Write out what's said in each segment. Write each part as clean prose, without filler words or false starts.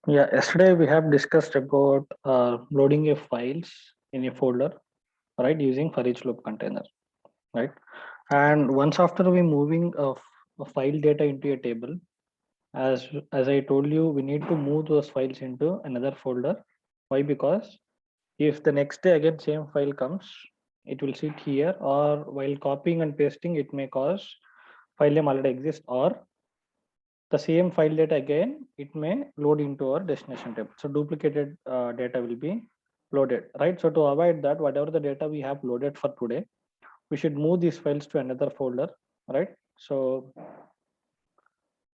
Yeah, yesterday we have discussed about loading a files in a folder, right, using for each loop container, right? And once after we moving a file data into a table, as I told you, we need to move those files into another folder. Why? Because if the next day again same file comes, it will sit here, or while copying and pasting, it may cause file name already exists, or the same file data again it may load into our destination table, so duplicated data will be loaded, right? So to avoid that, whatever the data we have loaded for today, we should move these files to another folder, right? So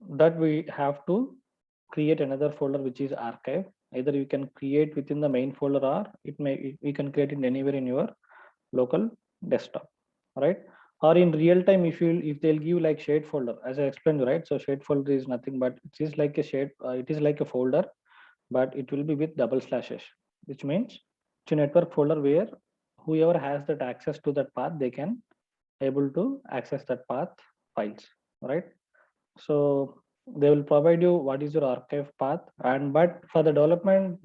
that we have to create another folder which is archive. Either you can create within the main folder, or we can create it anywhere in your local desktop, right? Or in real time, if they'll give like shared folder, as I explained, right? So shared folder is nothing but it is like a it is like a folder, but it will be with double slashes, which means it's a network folder where whoever has that access to that path, they can able to access that path files, right? So they will provide you what is your archive path, and but for the development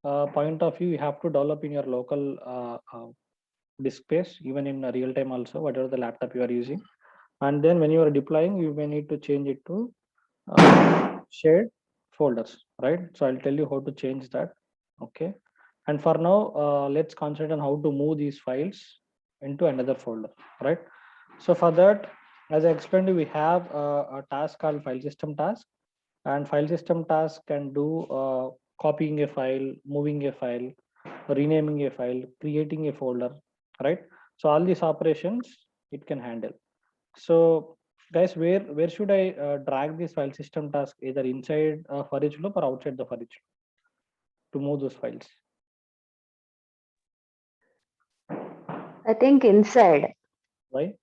point of view, you have to develop in your local disk space, even in real time also, whatever the laptop you are using. And then when you are deploying, you may need to change it to shared folders, right? So I'll tell you how to change that. Okay. And for now, let's concentrate on how to move these files into another folder, right? So for that, as I explained, we have a task called file system task, and file system task can do copying a file, moving a file, renaming a file, creating a folder, right? So all these operations it can handle. So guys, where should I drag this file system task, either inside for each loop or outside the for each loop to move those files? I think inside, Why?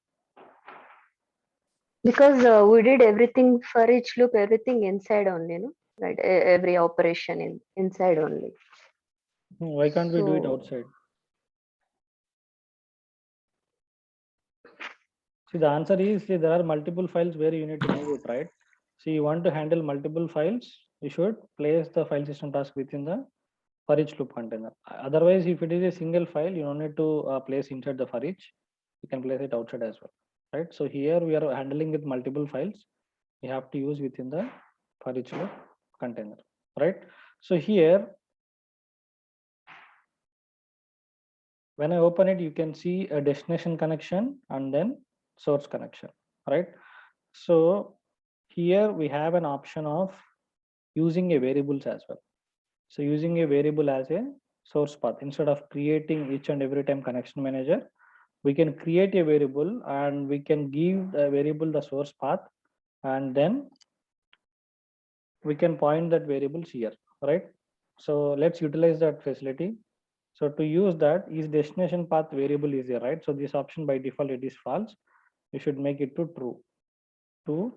because we did everything for each loop, everything inside only, no? Right, every operation in inside only. Why can't we do it So outside? See, the answer is, see, there are multiple files where you need to move it, right? So you want to handle multiple files, you should place the file system task within the for each loop container. Otherwise, if it is a single file, you don't need to place inside the for each. You can place it outside as well, right? So here we are handling with multiple files. You have to use within the for each loop container, right? So here, when I open it, you can see a destination connection and then source connection, right? So here we have an option of using a variables as well. So using a variable as a source path, instead of creating each and every time connection manager, we can create a variable and we can give the variable the source path, and then we can point that variables here, right? So let's utilize that facility. So to use that, is destination path variable is here, right? So this option by default it is false. You should make it to true to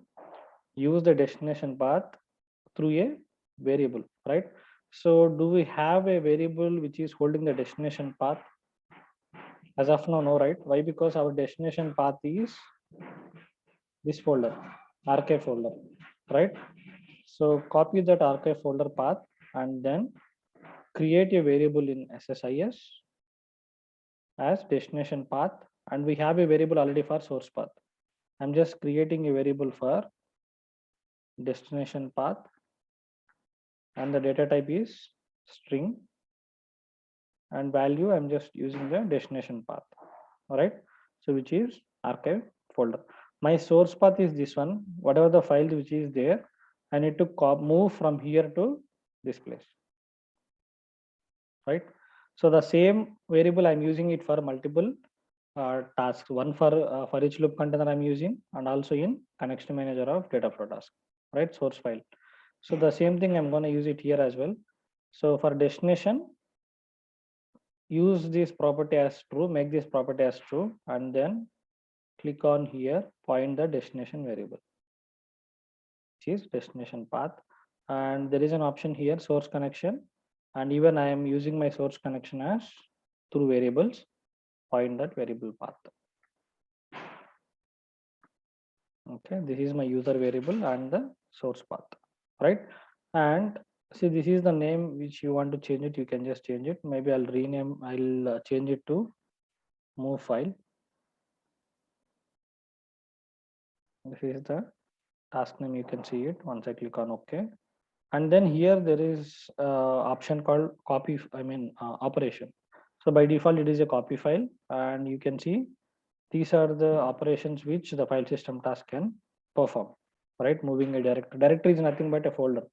use the destination path through a variable, right? So do we have a variable which is holding the destination path? As of now, no, right? Why? Because our destination path is this folder, archive folder, right? So copy that archive folder path and then create a variable in SSIS as destination path, and we have a variable already for source path. I'm just creating a variable for destination path, and the data type is string, and value I'm just using the destination path. All right, so which is archive folder. My source path is this one, whatever the file which is there, I need to move from here to this place, right? So the same variable I'm using it for multiple tasks, one for each loop container I'm using, and also in connection manager of data flow task, right? Source file. So the same thing I'm going to use it here as well. So for destination, use this property as true, make this property as true, and then click on here, point the destination variable, which is destination path. And there is an option here, source connection, and even I am using my source connection as through variables, point that variable path. Okay, this is my user variable and the source path, right? And See, this is the name which you want to change it. You can just change it. Maybe I'll rename, I'll change it to move file. This is the task name. You can see it once I click on OK. And then here there is option called copy, operation. So by default, it is a copy file, and you can see these are the operations which the file system task can perform, right? Moving a directory is nothing but a folder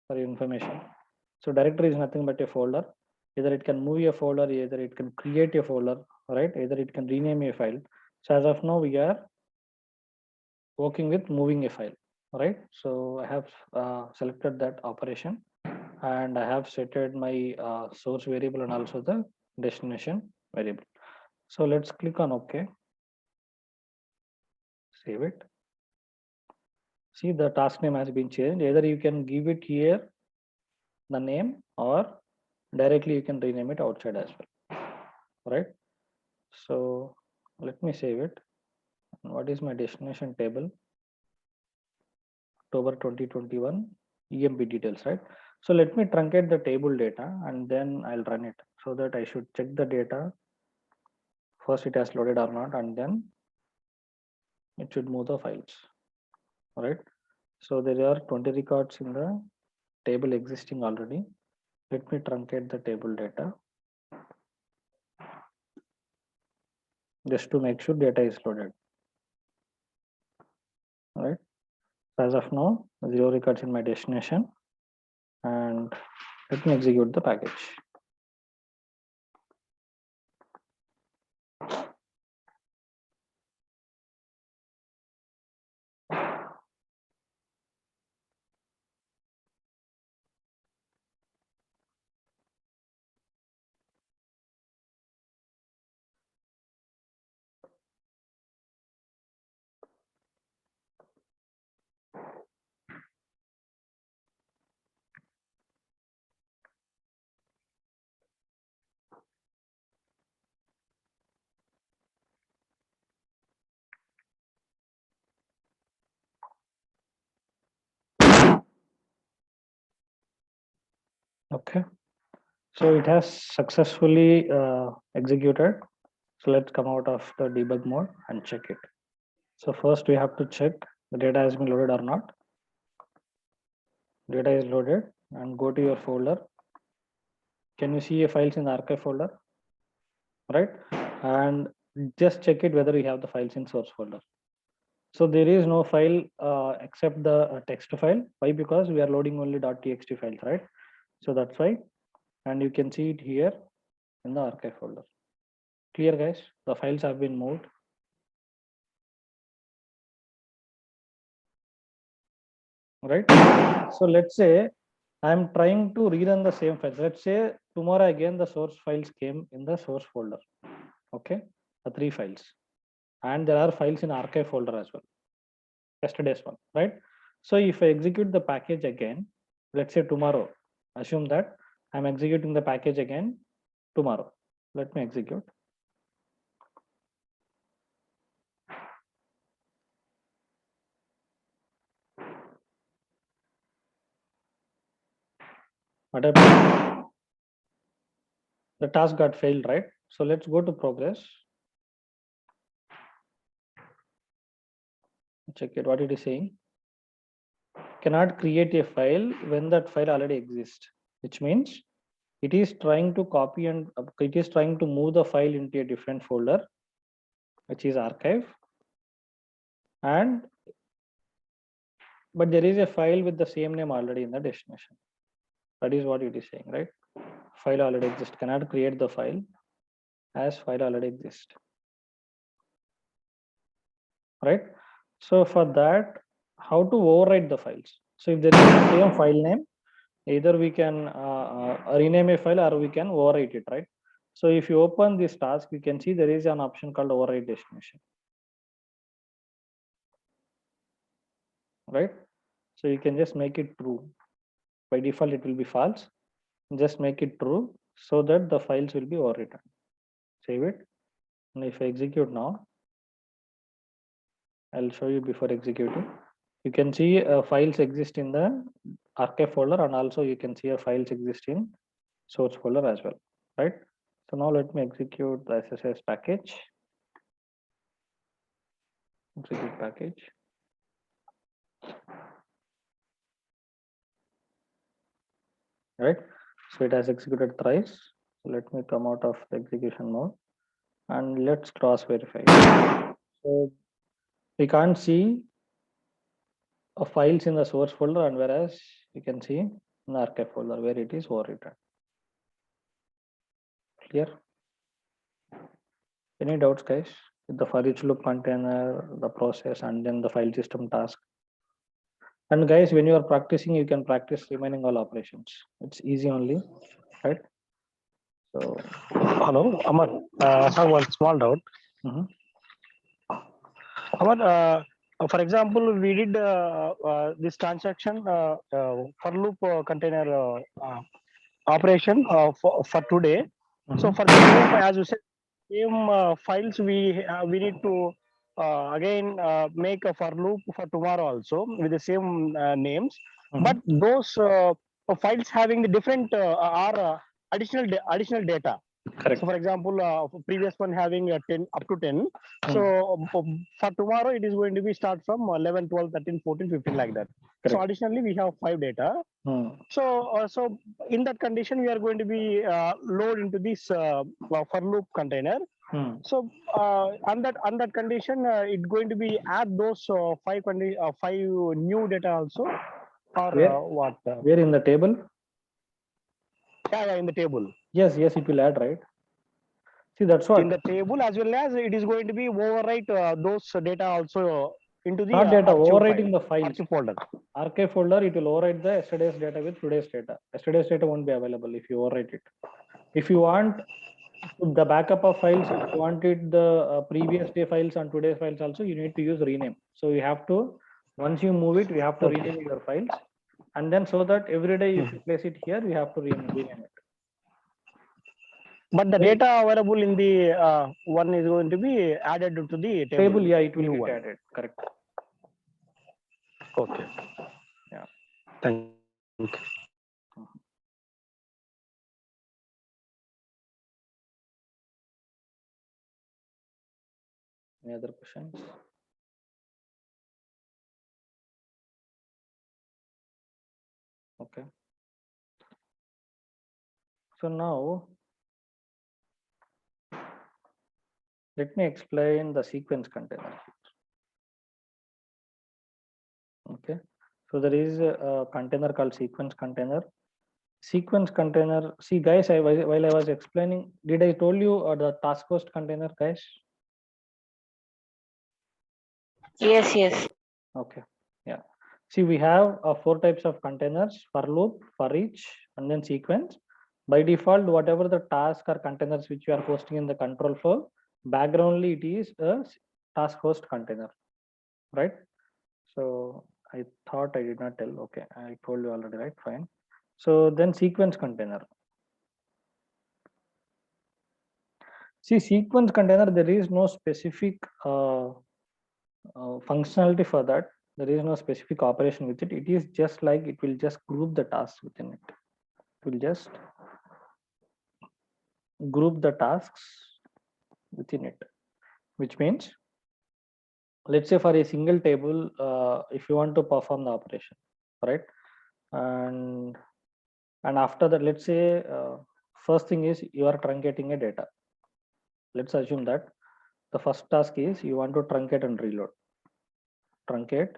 for your information. So directory is nothing but a folder. Either it can move a folder, either it can create a folder, right? Either it can rename a file. So as of now, we are working with moving a file, right? So I have selected that operation, and I have setted my source variable and also the destination variable. So let's click on OK. Save it. See, the task name has been changed. Either you can give it here the name, or directly you can rename it outside as well, right? So let me save it. What is my destination table? October 2021 EMP details, right? So let me truncate the table data and then I'll run it, so that I should check the data first, it has loaded or not, and then it should move the files, right? So there are 20 records in the table existing already. Let me truncate the table data just to make sure data is loaded, right? As of now, 0 records in my destination, and let me execute the package. Okay, so it has successfully executed. So let's come out of the debug mode and check it. So first we have to check the data has been loaded or not. Data is loaded, and go to your folder. Can you see your files in the archive folder, right? And just check it whether you have the files in source folder. So there is no file except the text file. Why? Because we are loading only .txt files, right? So that's why. And you can see it here in the archive folder. Clear, guys? The files have been moved. Right? So let's say I'm trying to rerun the same files. Let's say tomorrow again the source files came in the source folder. Okay, the 3 files, and there are files in archive folder as well. Yesterday's one, right? So if I execute the package again, let's say tomorrow, assume that I'm executing the package again tomorrow. Let me execute. What happened? The task got failed, right? So let's go to progress. Check it, what it is saying. Cannot create a file when that file already exists, which means it is trying to copy and it is trying to move the file into a different folder, which is archive, and but there is a file with the same name already in the destination. That is what it is saying, right? File already exists, cannot create the file as file already exists, right? So for that, how to overwrite the files? So if there is the same file name, either we can rename a file or we can overwrite it, right? So if you open this task, you can see there is an option called overwrite destination, right? So you can just make it true. By default, it will be false. Just make it true so that the files will be overwritten. Save it. And if I execute now, I'll show you before executing. You can see files exist in the archive folder, and also you can see your files exist in source folder as well, right? So now let me execute the SSS package. Execute package. Right, so it has executed thrice. So let me come out of the execution mode and let's cross verify. So we can't see files in the source folder, and whereas you can see in the archive folder where it is overwritten. Clear? Any doubts, guys? With the for each loop container, the process, and then the file system task. And guys, when you are practicing, you can practice remaining all operations. It's easy only, right? So Hello, Amar. I have one small doubt. mhm. Amar, for example, we did this transaction for loop container operation for today. So Mhm. for the same, as you said, same files we need to again make a for loop for tomorrow also with the same names. Mhm. But those files having the different are additional data. Correct. So for example, previous one having 10 up to 10. Hmm. So for tomorrow, it is going to be start from 11, 12, 13, 14, 15 like that. So Correct. additionally, we have 5 data. Hmm. So in that condition, we are going to be load into this for loop container. Hmm. So on that condition, it's going to be add those 5 new data also, or Where? what? Where in the table? Yeah, in the table. Yes, it will add, right? See, that's what. In the table, as well as it is going to be overwrite those data also into the Not data, archive overwriting file, the files. archive folder. Archive folder, it will overwrite the yesterday's data with today's data. Yesterday's data won't be available if you overwrite it. If you want the backup of files, if you wanted the previous day files and today's files also, you need to use rename. So you have to, once you move it, we have to Okay. rename your files. And then so that every day if you place it here, we have to rename it. But the data available in the one is going to be added to the table. Yeah, it will new get one. added. Correct. Okay. Yeah. Thank you. Any other questions? Okay. So now let me explain the sequence container. Okay. So there is a container called sequence container. Sequence container. See, guys, while I was explaining, did I told you the task host container, guys? Yes. Okay. Yeah. See, we have 4 types of containers: for loop, for each, and then sequence. By default, whatever the task or containers which you are hosting in the control flow, backgroundly it is a task host container, right? So I thought I did not tell. Okay, I told you already, right? Fine. So then sequence container. See, sequence container, there is no specific functionality for that. There is no specific operation with it. It is just like it will just group the tasks within it. It will just group the tasks within it, which means, let's say for a single table, if you want to perform the operation, right? And after that, let's say first thing is you are truncating a data. Let's assume that the first task is you want to truncate and reload. Truncate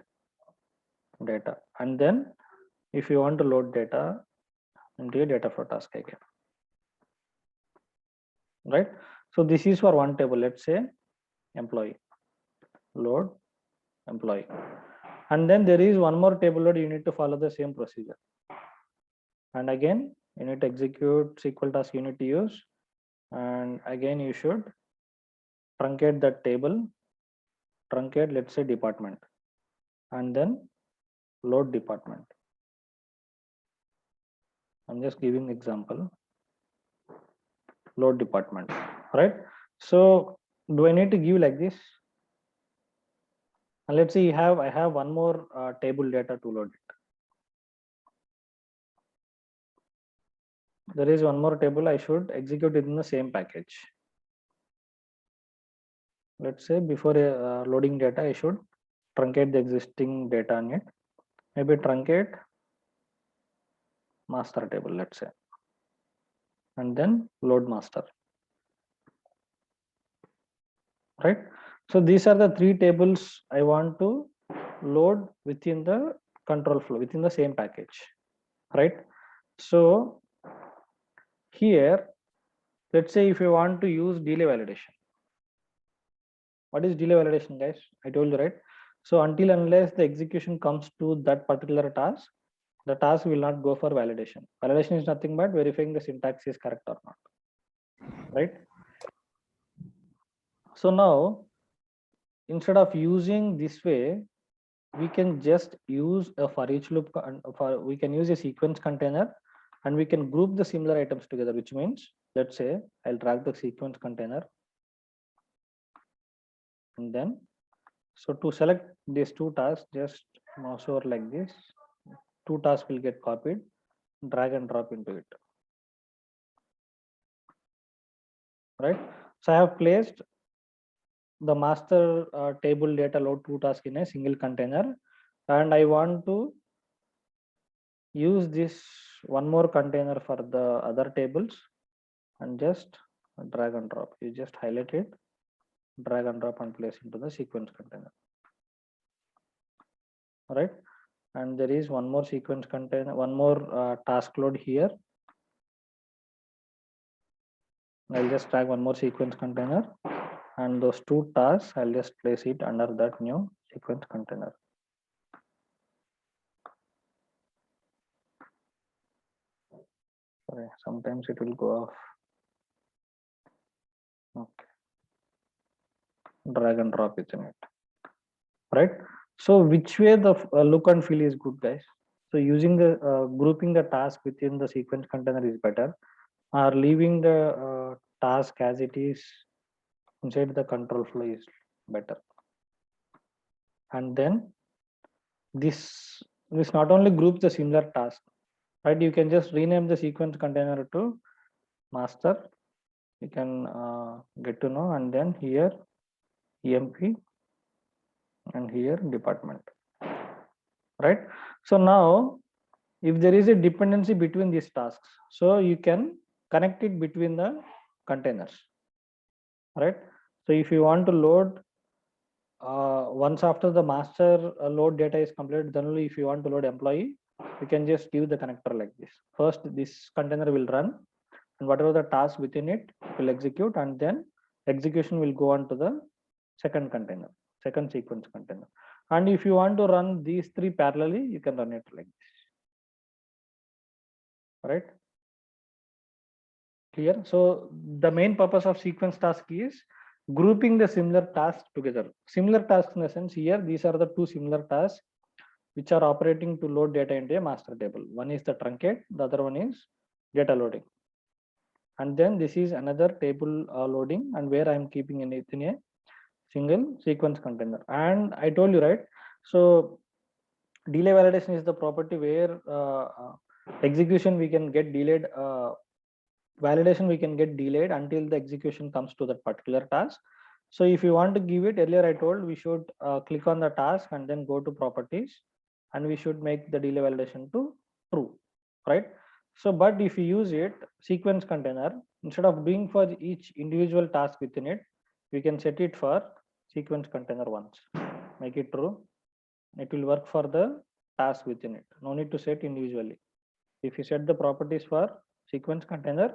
data, and then if you want to load data into a data flow task again, right? So this is for one table. Let's say employee, load employee, and then there is one more table load. You need to follow the same procedure, and again you need to execute SQL task you need to use, and again you should truncate that table, truncate, let's say department, and then load department. I'm just giving example. Load department, right? So do I need to give like this? And let's say I have one more table data to load it. there is one more table I should execute in the same package. Let's say before loading data, I should truncate the existing data on it. Maybe truncate master table, let's say, and then load master. Right? So these are the three tables I want to load within the control flow, within the same package. Right? So here, let's say if you want to use delay validation. What is delay validation, guys? I told you, right? So until unless the execution comes to that particular task, the task will not go for validation. Validation is nothing but verifying the syntax is correct or not, right? So now, instead of using this way, we can just use a for each loop, we can use a sequence container, and we can group the similar items together, which means, let's say, I'll drag the sequence container, and then, so to select these two tasks, just mouse over like this, two tasks will get copied, drag and drop into it, right? So I have placed the master table data load two tasks in a single container, and I want to use this one more container for the other tables, and just drag and drop. You just highlight it, drag and drop and place into the sequence container. All right, and there is one more sequence container, one more task load here. I'll just drag one more sequence container, and those two tasks I'll just place it under that new sequence container. Sorry, sometimes it will go off. Okay, drag and drop within it, right? So which way the look and feel is good, guys? So using the grouping the task within the sequence container is better, or leaving the task as it is inside the control flow is better. And then this not only groups the similar task, right? You can just rename the sequence container to master. You can get to know, and then here emp, and here department, right? So now if there is a dependency between these tasks, so you can connect it between the containers, right? So if you want to load once after the master load data is completed, then only if you want to load employee, you can just give the connector like this. First this container will run, and whatever the task within it will execute, and then execution will go on to the second container, second sequence container. And if you want to run these three parallelly, you can run it like this, right? Clear? So the main purpose of sequence task is grouping the similar tasks together. Similar tasks in the sense, here these are the two similar tasks which are operating to load data into a master table. One is the truncate, the other one is data loading. And then this is another table loading, and where I'm keeping it in a single sequence container. And I told you, right? So delay validation is the property where execution we can get delayed, validation we can get delayed until the execution comes to that particular task. So if you want to give it, earlier I told we should click on the task and then go to properties, and we should make the delay validation to true, right? So but if you use it sequence container, instead of doing for each individual task within it, we can set it for sequence container once, make it true. It will work for the task within it, no need to set individually. If you set the properties for sequence container,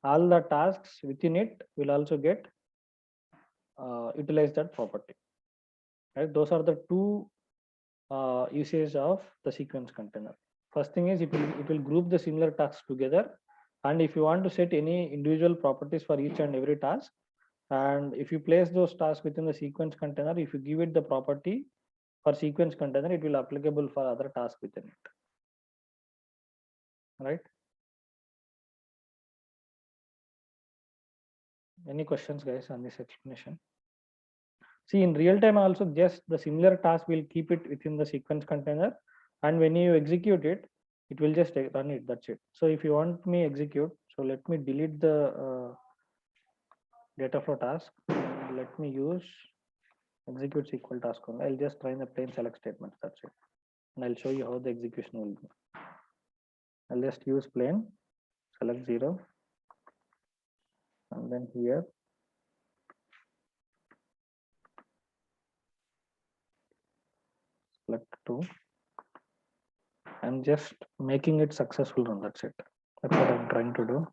all the tasks within it will also get utilize that property, right? Those are the two uses of the sequence container. First thing is it will group the similar tasks together, and if you want to set any individual properties for each and every task, and if you place those tasks within the sequence container, if you give it the property for sequence container, it will applicable for other tasks within it, right? Any questions, guys, on this explanation? See, in real time also, just the similar task will keep it within the sequence container, and when you execute it, it will just run it. That's it. So if you want me execute, So let me delete the data flow task. And let me use execute SQL task only. I'll just try in the plain select statement. That's it. And I'll show you how the execution will be. I'll just use plain select 0. And then here select 2. I'm just making it successful run. That's it. That's what I'm trying to do.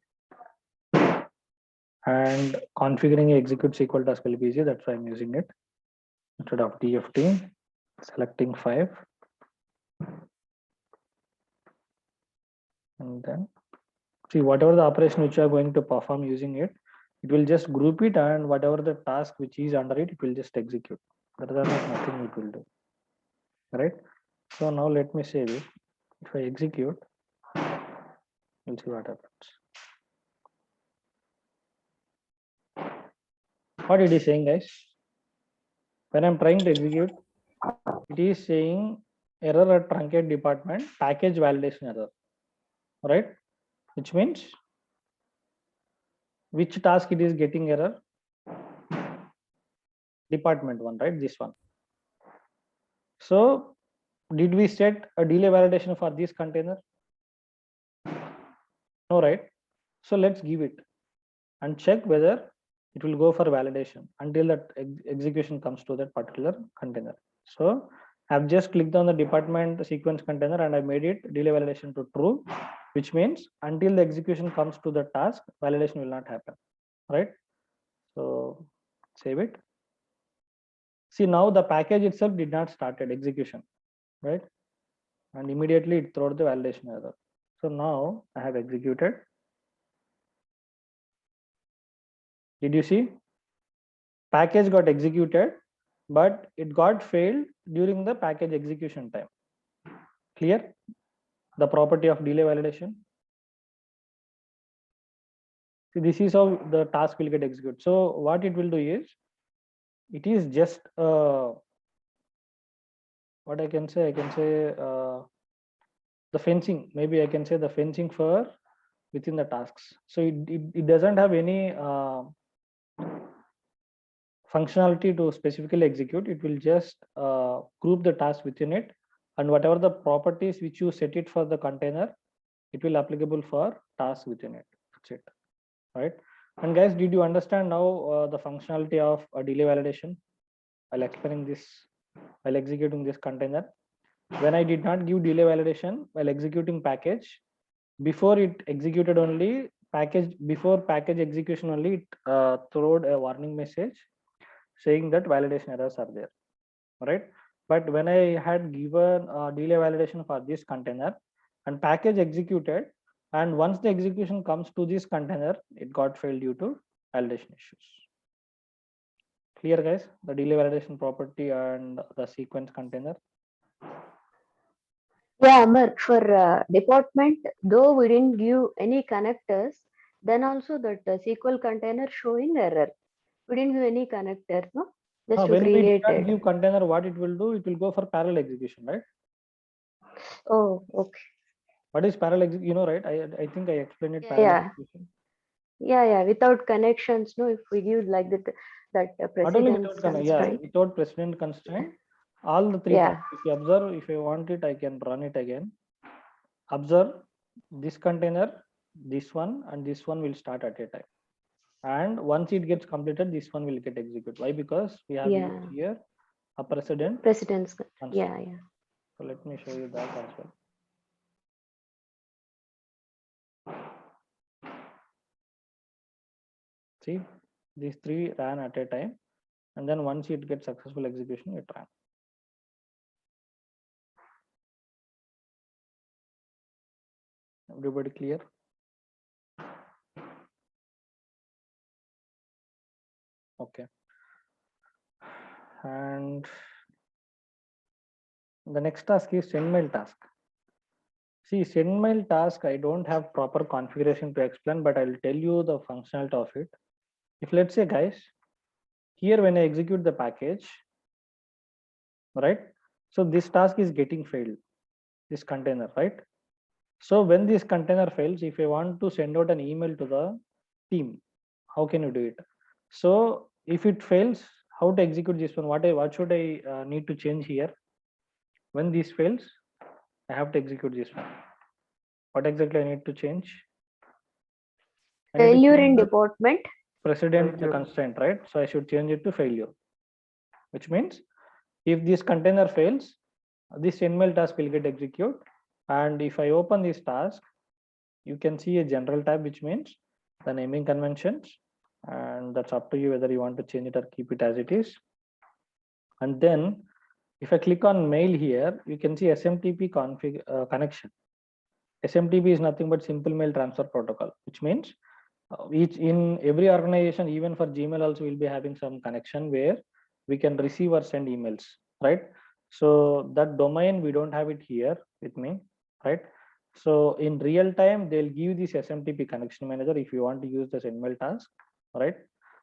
And configuring execute SQL task will be easy. That's why I'm using it. Instead of DFT, selecting 5. And then see whatever the operation which you are going to perform using it, it will just group it, and whatever the task which is under it, it will just execute. Other than that, nothing it will do. Right? So now let me save it. If I execute, we'll see what happens. What it is saying, guys? When I'm trying to execute, it is saying error at truncate department, package validation error, right? Which means which task it is getting error? Department 1, right? This one. So did we set a delay validation for this container? No, right? So let's give it and check whether it will go for validation until that execution comes to that particular container. So I've just clicked on the department sequence container and I made it delay validation to true, which means until the execution comes to the task, validation will not happen, right? So save it. See, now the package itself did not started execution, right? And immediately it throws the validation error. So now I have executed. Did you see? Package got executed, but it got failed during the package execution time. Clear? The property of delay validation. See, this is how the task will get executed. So what it will do is, it is just what I can say the fencing. Maybe I can say the fencing for within the tasks. So it doesn't have any functionality to specifically execute. It will just group the task within it, and whatever the properties which you set it for the container, it will applicable for tasks within it. That's it, right? And guys, did you understand now the functionality of a delay validation while explaining this, while executing this container? When I did not give delay validation while executing package, before it executed only package, before package execution only, it threw a warning message saying that validation errors are there, right? But when I had given delay validation for this container and package executed, and once the execution comes to this container, it got failed due to validation issues. Clear, guys? The delay validation property and the sequence container. Yeah, Amar, for department, though we didn't give any connectors, then also that SQL container showing error. We didn't give any connector, no? Just to When we did create not it. give container, what it will do? It will go for parallel execution, right? Oh, okay. What is parallel execution? You know, right? I think I explained it. Yeah, Parallel yeah. execution. Yeah, without connections, no, if we give like that Not only precedence without constraint. without precedent constraint, all the three. Yeah. If you observe, if I want it, I can run it again. Observe this container, this one, and this one will start at a time. And once it gets completed, this one will get executed. Why? Because we have used here a precedent. Precedence. constraint. Yeah. So let me show you that as well. See, these three ran at a time, and then once it gets successful execution, it ran. Everybody clear? Okay. And the next task is send mail task. See, send mail task, I don't have proper configuration to explain, but I'll tell you the functionality of it. If let's say, guys, here when I execute the package, right? So this task is getting failed, this container, right? So when this container fails, if I want to send out an email to the team, how can you do it? So if it fails, how to execute this one? What should I need to change here? When this fails, I have to execute this one. What exactly I need to change? I need to Failure change in the department. precedent Failure. constraint, right? So I should change it to failure, which means if this container fails, this endmail task will get executed. And if I open this task, you can see a general tab, which means the naming conventions, and that's up to you whether you want to change it or keep it as it is. And then if I click on mail here, you can see SMTP config connection. SMTP is nothing but simple mail transfer protocol, which means each in every organization, even for Gmail also, will be having some connection where we can receive or send emails, right? So that domain, we don't have it here with me, right? So in real time, they'll give this SMTP connection manager if you want to use the sendmail task, right?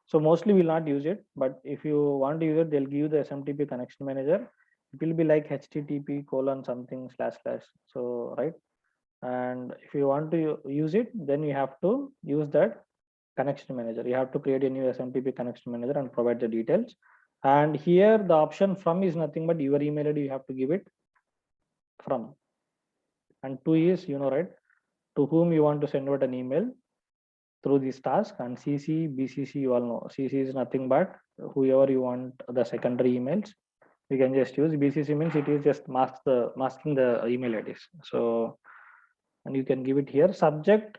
So mostly we'll not use it, but if you want to use it, they'll give the SMTP connection manager. It will be like HTTP colon something slash slash. So right, and if you want to use it, then you have to use that connection manager. You have to create a new SMTP connection manager and provide the details. And here the option from is nothing but your email ID. You have to give it from, and to is, right, to whom you want to send out an email through this task. And CC, BCC, you all know. CC is nothing but whoever you want the secondary emails. You can just use BCC, means it is just masking the email IDs. So, and you can give it here. Subject,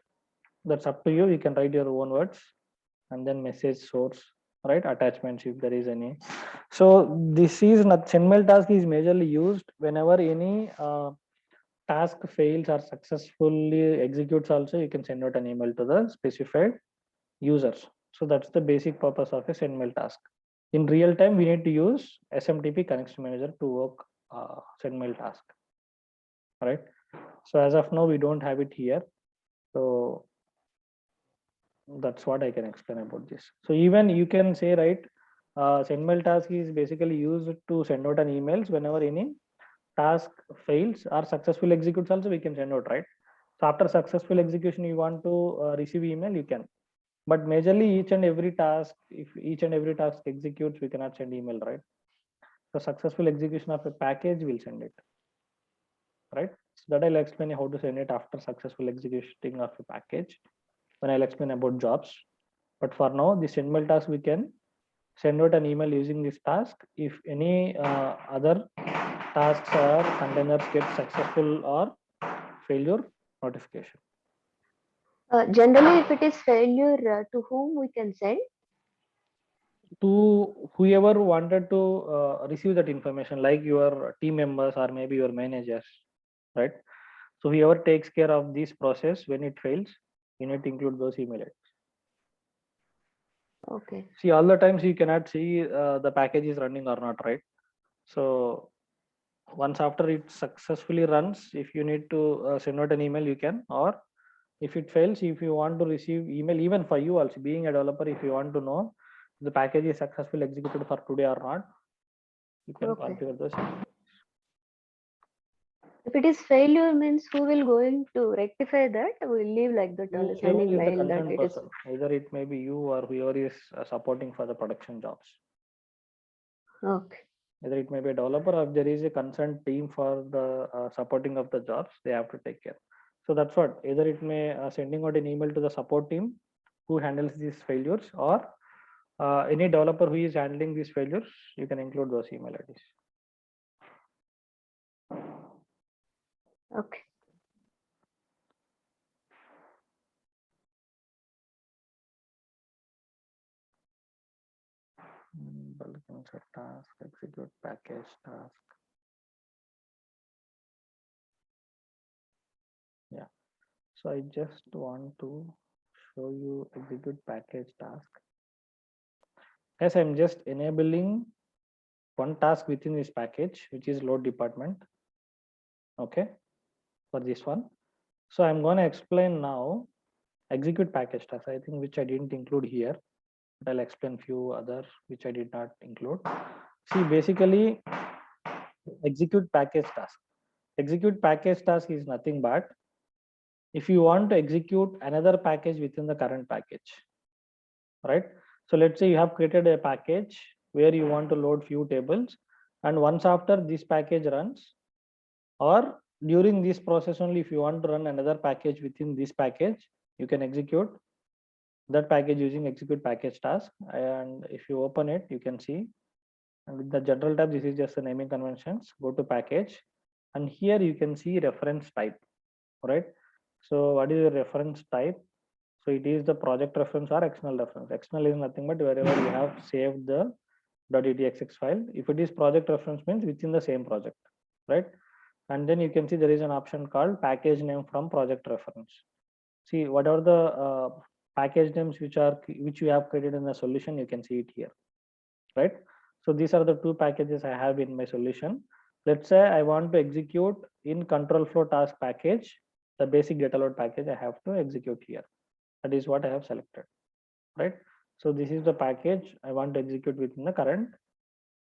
that's up to you. You can write your own words, and then message source, right? Attachments if there is any. So this is not sendmail task is majorly used whenever any task fails or successfully executes. Also, you can send out an email to the specified users. So that's the basic purpose of a sendmail task. In real time, we need to use SMTP connection manager to work sendmail task, right? So as of now, we don't have it here. So that's what I can explain about this. So even you can say, right, sendmail task is basically used to send out an emails whenever any task fails or successful executes. Also, we can send out, right? So after successful execution, you want to receive email, you can. But majorly each and every task, if each and every task executes, we cannot send email, right? So successful execution of a package will send it, right? So that I'll explain how to send it after successful executing of a package when I'll explain about jobs. But for now, the sendmail task, we can send out an email using this task if any other tasks or containers get successful or failure notification. Generally, if it is failure, to whom we can send? To whoever wanted to receive that information, like your team members or maybe your managers, right? So whoever takes care of this process, when it fails, you need to include those email IDs. Okay. See, all the times you cannot see the package is running or not, right? So once after it successfully runs, if you need to send out an email, you can. Or if it fails, if you want to receive email, even for you also being a developer, if you want to know the package is successfully executed for today or not, you can Okay. configure those. If it is failure, means who will going to rectify that? We'll leave like that only, Whoever sending is the mail that concerned it is. person, either it may be you or whoever is supporting for the production jobs. Okay. Either it may be a developer, or if there is a concerned team for the supporting of the jobs, they have to take care. So that's what, either it may sending out an email to the support team who handles these failures, or any developer who is handling these failures, you can include those email IDs. Okay. Bulk insert task, execute package task. Yeah. So I just want to show you execute package task. Yes, I'm just enabling one task within this package, which is load department. Okay, for this one. So I'm going to explain now execute package task, I think, which I didn't include here, but I'll explain few other which I did not include. See, basically execute package task. Execute package task is nothing but if you want to execute another package within the current package, right? So let's say you have created a package where you want to load few tables, and once after this package runs, or during this process only, if you want to run another package within this package, you can execute that package using execute package task. And if you open it, you can see, and with the general tab, this is just the naming conventions. Go to package, and here you can see reference type, right? So what is your reference type? So it is the project reference or external reference. External is nothing but wherever you have saved the .etxx file. If it is project reference, means within the same project, right? And then you can see there is an option called package name from project reference. See, whatever the package names which you have created in the solution, you can see it here, right? So these are the two packages I have in my solution. Let's say I want to execute in control flow task package, the basic data load package I have to execute here. That is what I have selected, right? So this is the package I want to execute within the current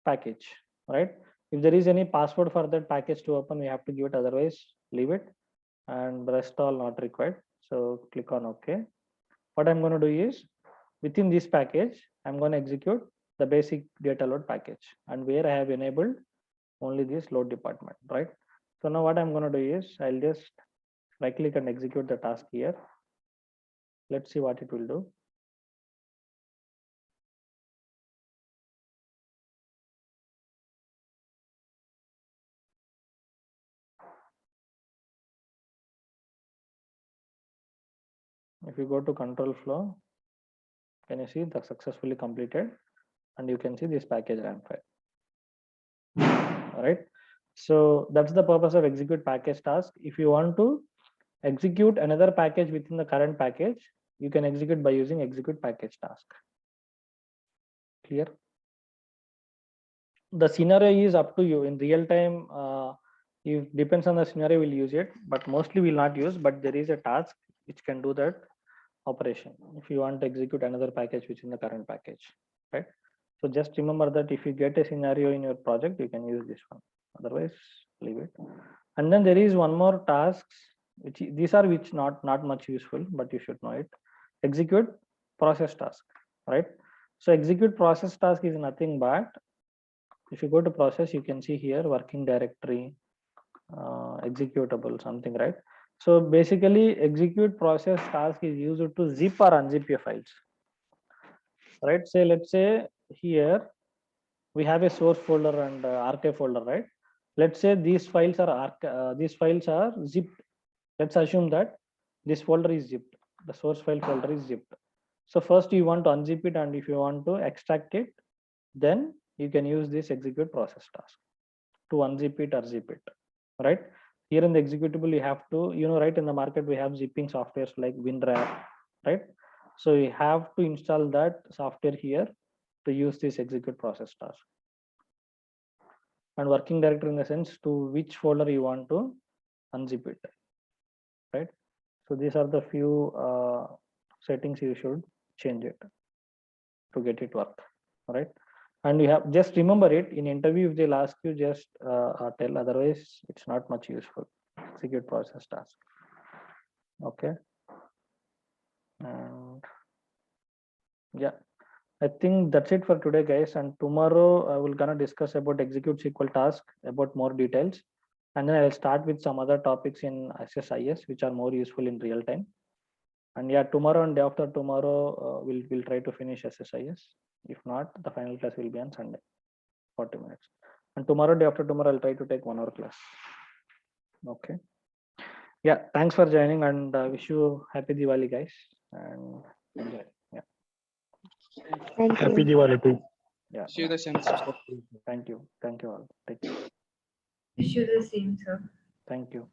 package, right? If there is any password for that package to open, we have to give it, otherwise leave it, and the rest all not required. So click on OK. What I'm going to do is within this package, I'm going to execute the basic data load package, and where I have enabled only this load department, right? So now what I'm going to do is I'll just right click and execute the task here. Let's see what it will do. If you go to control flow, can you see the successfully completed, and you can see this package ran file. All right. So that's the purpose of execute package task. If you want to execute another package within the current package, you can execute by using execute package task. Clear? The scenario is up to you. In real time, if depends on the scenario, we'll use it, but mostly we'll not use. But there is a task which can do that operation if you want to execute another package within the current package, right? So just remember that if you get a scenario in your project, you can use this one, otherwise leave it. And then there is one more tasks which these are which not much useful, but you should know it. Execute process task, right? So execute process task is nothing but, if you go to process, you can see here working directory, executable something, right? So basically execute process task is used to zip or unzip your files, right? Say let's say here we have a source folder and archive folder, right? Let's say these files are zipped. Let's assume that this folder is zipped, the source file folder is zipped. So first you want to unzip it, and if you want to extract it, then you can use this execute process task to unzip it or zip it, right? Here in the executable, you have to, right, in the market we have zipping softwares like WinRAR, right? So you have to install that software here to use this execute process task. And working directory in the sense to which folder you want to unzip it, right? So these are the few settings you should change it to get it work, all right? And you have just remember it in interview, if they'll ask you, just tell, otherwise it's not much useful. Execute process task. Okay. And yeah, I think that's it for today, guys. And tomorrow I will gonna discuss about execute SQL task, about more details, and then I'll start with some other topics in SSIS which are more useful in real time. And yeah, tomorrow and day after tomorrow we'll try to finish SSIS. If not, the final class will be on Sunday, 40 minutes. And tomorrow, day after tomorrow, I'll try to take 1 hour class. Okay. Yeah, thanks for joining, and wish you happy Diwali, guys, and enjoy. Yeah. Thank Happy you. Diwali too. Yeah. Wish you the same, sir. Thank you. Thank you all. Take care. Wish you the same, sir. Thank you.